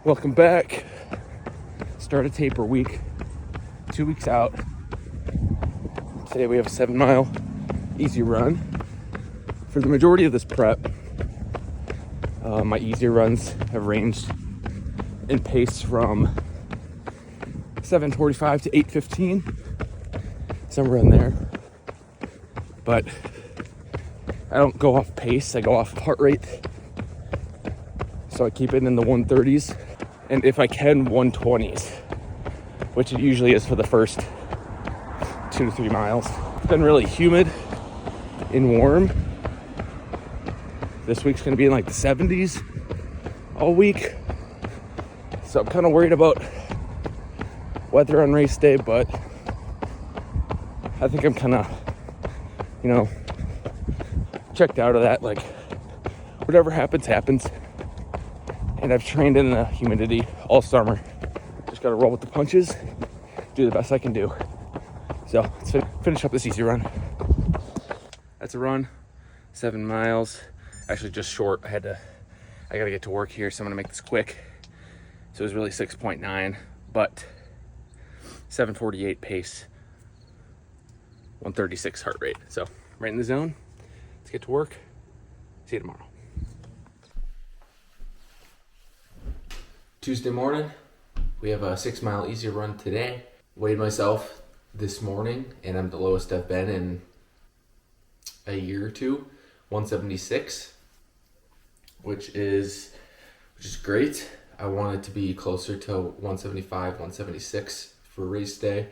Welcome back. Start a taper week, 2 weeks out. Today we have a 7-mile easy run. For the majority of this prep, my easy runs have ranged in pace from 7:45 to 8:15, somewhere in there. But I don't go off pace, I go off heart rate. So I keep it in the 130s, and if I can, 120s, which it usually is for the first 2 to 3 miles. It's been really humid and warm. This week's gonna be in like the 70s all week. So I'm kind of worried about weather on race day, but I think I'm kind of, checked out of that. Like, whatever happens, happens. And I've trained in the humidity all summer. Just gotta roll with the punches, do the best I can do. So let's finish up this easy run. That's a run, 7 miles. Actually just short. I gotta get to work here, so I'm gonna make this quick. So it was really 6.9, but 7:48 pace, 136 heart rate. So right in the zone. Let's get to work. See you tomorrow. Tuesday morning, we have a 6-mile easy run today. Weighed myself this morning, and I'm the lowest I've been in a year or two, 176, which is great. I wanted to be closer to 175, 176 for race day,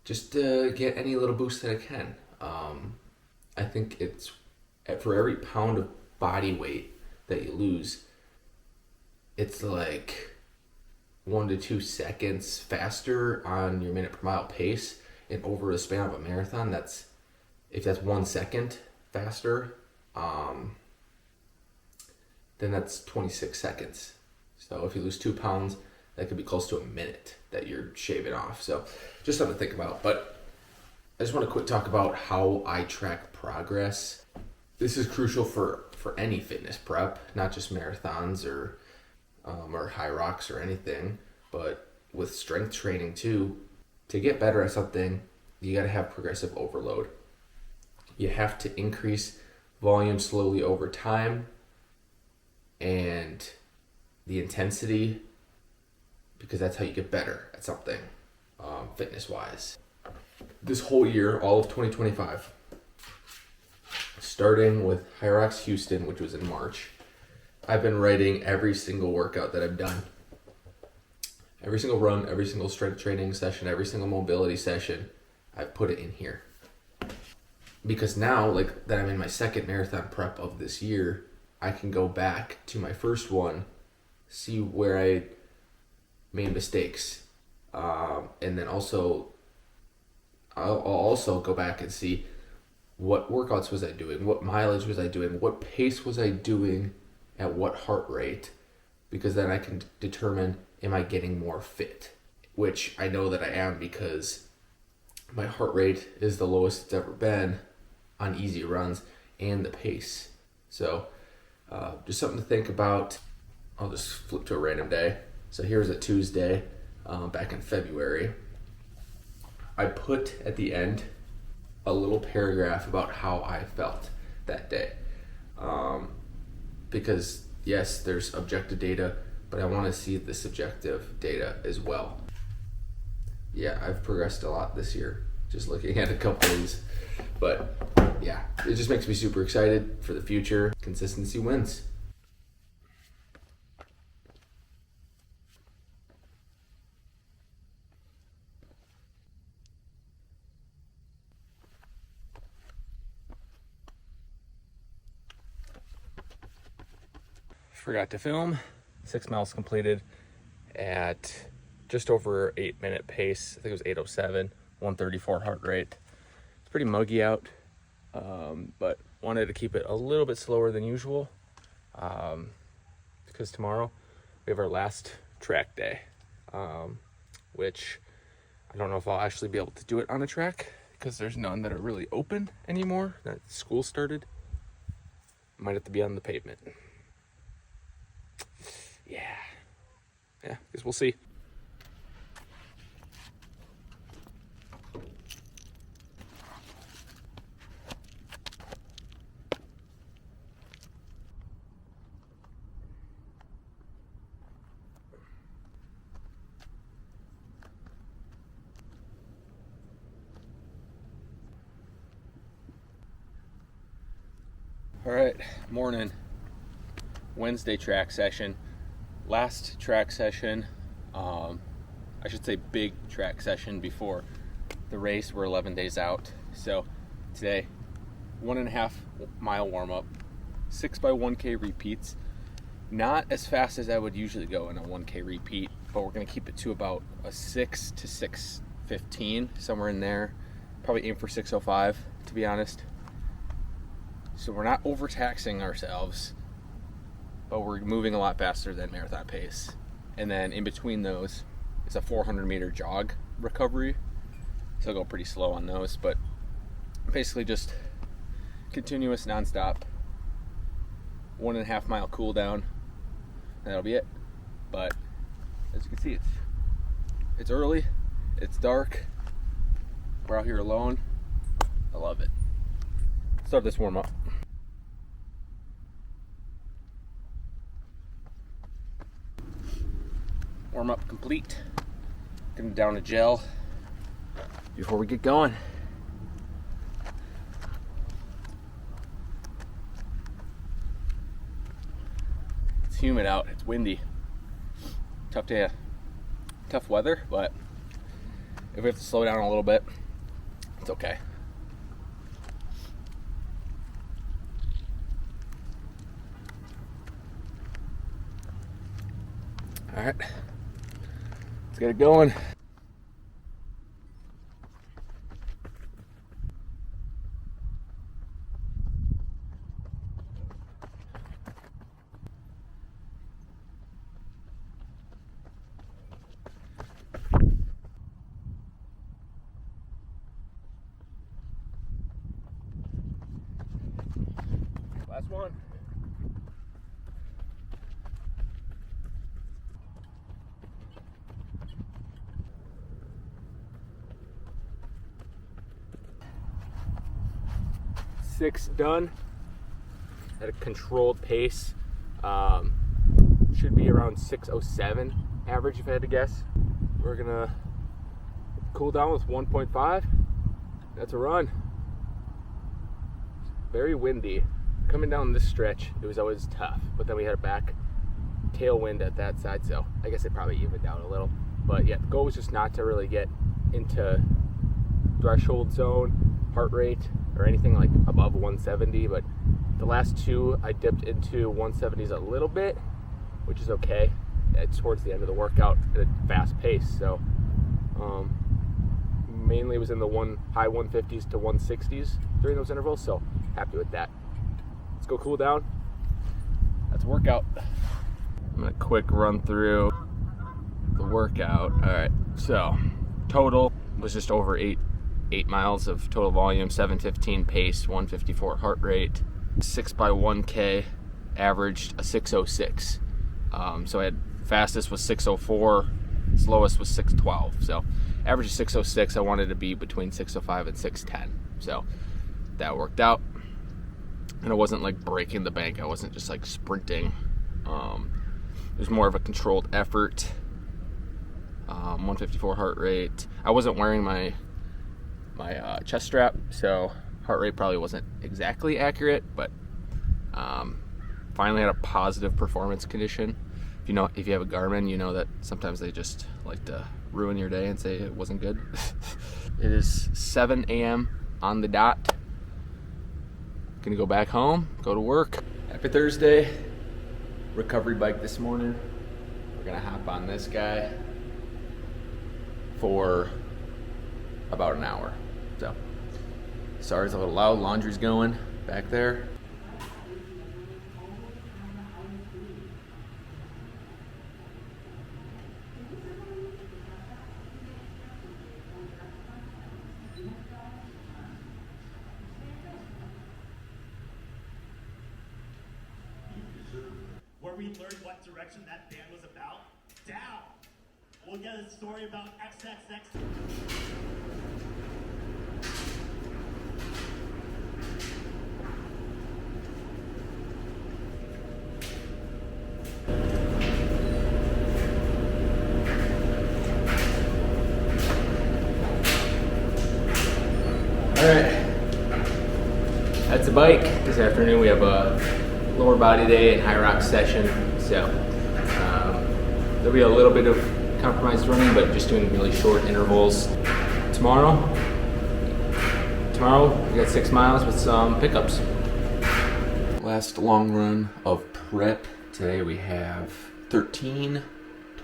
just to get any little boost that I can. I think it's for every pound of body weight that you lose, it's like 1 to 2 seconds faster on your minute per mile pace, and over the span of a marathon, if that's 1 second faster, then that's 26 seconds. So if you lose 2 pounds, that could be close to a minute that you're shaving off. So just something to think about. But I just want to quick talk about how I track progress. This is crucial for any fitness prep, not just marathons or high rocks or anything, but with strength training too. To get better at something, you got to have progressive overload. You have to increase volume slowly over time and the intensity, because that's how you get better at something fitness wise. This whole year, all of 2025, starting with High Rocks Houston, which was in March, I've been writing every single workout that I've done. Every single run, every single strength training session, every single mobility session, I've put it in here. Because now, like that I'm in my second marathon prep of this year, I can go back to my first one, see where I made mistakes. And then also, I'll also go back and see what workouts was I doing, what mileage was I doing, what pace was I doing, at what heart rate, because then I can determine, am I getting more fit? Which I know that I am, because my heart rate is the lowest it's ever been on easy runs, and the pace. So just something to think about. I'll just flip to a random day. So here's a Tuesday back in February. I put at the end a little paragraph about how I felt that day. Because yes, there's objective data, but I want to see the subjective data as well. Yeah, I've progressed a lot this year, just looking at a couple of these. But yeah, it just makes me super excited for the future. Consistency wins. Forgot to film. 6 miles completed at just over 8-minute pace. I think it was 8:07, 134 heart rate. It's pretty muggy out, but wanted to keep it a little bit slower than usual, because tomorrow we have our last track day, which I don't know if I'll actually be able to do it on a track, because there's none that are really open anymore. That school started. Might have to be on the pavement. Yeah. yeah, I guess we'll see. All right, morning, Wednesday track session. Last track session, I should say big track session before the race. We're 11 days out. So today, 1.5 mile warm up, 6x1K repeats. Not as fast as I would usually go in a 1K repeat, but we're gonna keep it to about a 6 to 6:15, somewhere in there. Probably aim for 6:05, to be honest. So we're not overtaxing ourselves, but we're moving a lot faster than marathon pace. And then in between those, it's a 400-meter jog recovery. So I'll go pretty slow on those, but basically just continuous nonstop, 1.5 mile cool down, and that'll be it. But as you can see, it's early, it's dark, we're out here alone. I love it. Start this warm up. Warm up complete. Getting down to gel before we get going. It's humid out, it's windy. Tough day, tough weather, but if we have to slow down a little bit, it's okay. All right, let's get it going. Last one. Six done at a controlled pace. Should be around 6:07 average if I had to guess. We're gonna cool down with 1.5. That's a run. Very windy. Coming down this stretch, it was always tough, but then we had a back tailwind at that side, so I guess it probably evened out a little. But yeah, the goal was just not to really get into threshold zone, heart rate, or anything like above 170, but the last two I dipped into 170s a little bit, which is okay. It's towards the end of the workout at a fast pace, so mainly was in the high 150s to 160s during those intervals, so happy with that. Let's go cool down. That's a workout. I'm gonna quick run through the workout. All right, so total was just over 8 miles of total volume, 7:15 pace, 154 heart rate, 6x1K, averaged a 6:06. So I had fastest was 6:04, slowest was 6:12. So average of 6:06. I wanted to be between 6:05 and 6:10. So that worked out. And it wasn't like breaking the bank. I wasn't just like sprinting. It was more of a controlled effort. 154 heart rate. I wasn't wearing my chest strap, so heart rate probably wasn't exactly accurate, but finally had a positive performance condition. If you have a Garmin, you know that sometimes they just like to ruin your day and say it wasn't good. It is 7 a.m. on the dot. Gonna go back home, go to work. Happy Thursday. Recovery bike this morning. We're gonna hop on this guy for about an hour. So, sorry it's a little loud, laundry's going back there. Where we learned what direction that band was about. down. We'll get a story about XXX. Alright, that's the bike. This afternoon we have a lower body day and high rock session, so there'll be a little bit of compromised running, but just doing really short intervals. Tomorrow we got 6 miles with some pickups. Last long run of prep. Today we have 13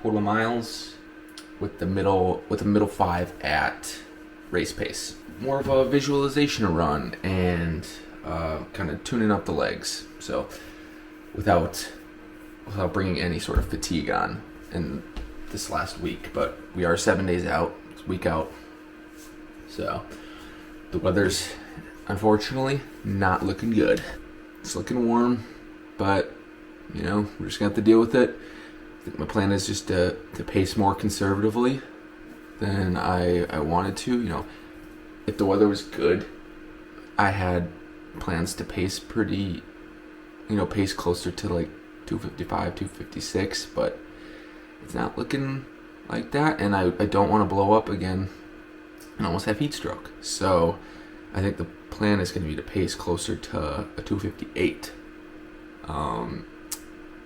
total miles with the middle 5 at race pace. More of a visualization run and kind of tuning up the legs. So without bringing any sort of fatigue on in this last week, but we are 7 days out, it's a week out. So the weather's unfortunately not looking good. It's looking warm, but you know, we're just gonna have to deal with it. I think my plan is just to pace more conservatively than I wanted to. You know, if the weather was good, I had plans to pace pace closer to like 255, 256, but it's not looking like that, and I don't want to blow up again and almost have heat stroke. So I think the plan is going to be to pace closer to a 258.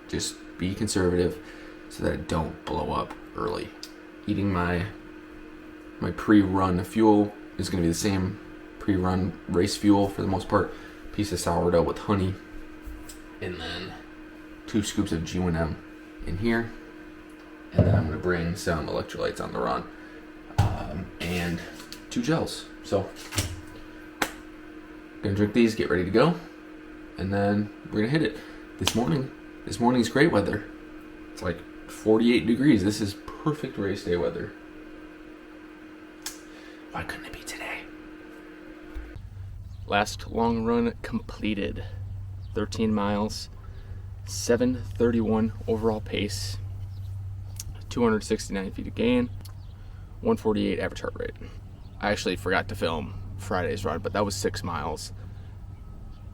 Just be conservative so that I don't blow up early. Eating my pre-run fuel is going to be the same pre-run race fuel for the most part. Piece of sourdough with honey, and then 2 scoops of G1M in here. And then I'm going to bring some electrolytes on the run, and 2 gels. So gonna drink these, get ready to go, and then we're gonna hit it. This morning's great weather. It's like 48 degrees. This is perfect race day weather. Why couldn't it be today? Last long run completed. 13 miles, 7:31 overall pace, 269 feet of gain, 148 average heart rate. I actually forgot to film Friday's run, but that was 6 miles.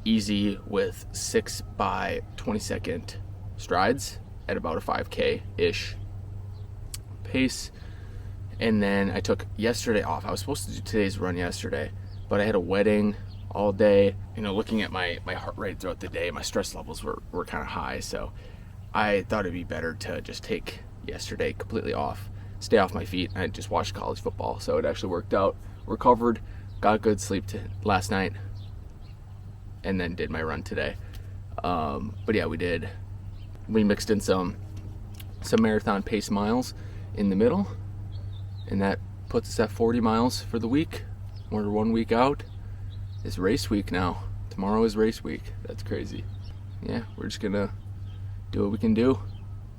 Easy with 6 by 20-second strides at about a 5K-ish pace. And then I took yesterday off. I was supposed to do today's run yesterday, but I had a wedding all day. You know, looking at my heart rate throughout the day, my stress levels were kind of high, so I thought it'd be better to just take yesterday completely off, stay off my feet. I just watched college football, so it actually worked out. Recovered, got good sleep last night, and then did my run today. But yeah, we mixed in some marathon pace miles in the middle, and that puts us at 40 miles for the week. We're 1 week out. It's race week now. Tomorrow is race week. That's crazy. Yeah, we're just gonna do what we can do.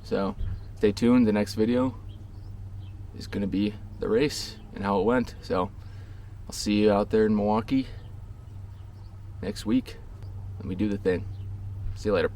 So stay tuned. The next video is gonna be the race and how it went. So I'll see you out there in Milwaukee next week when we do the thing. See you later.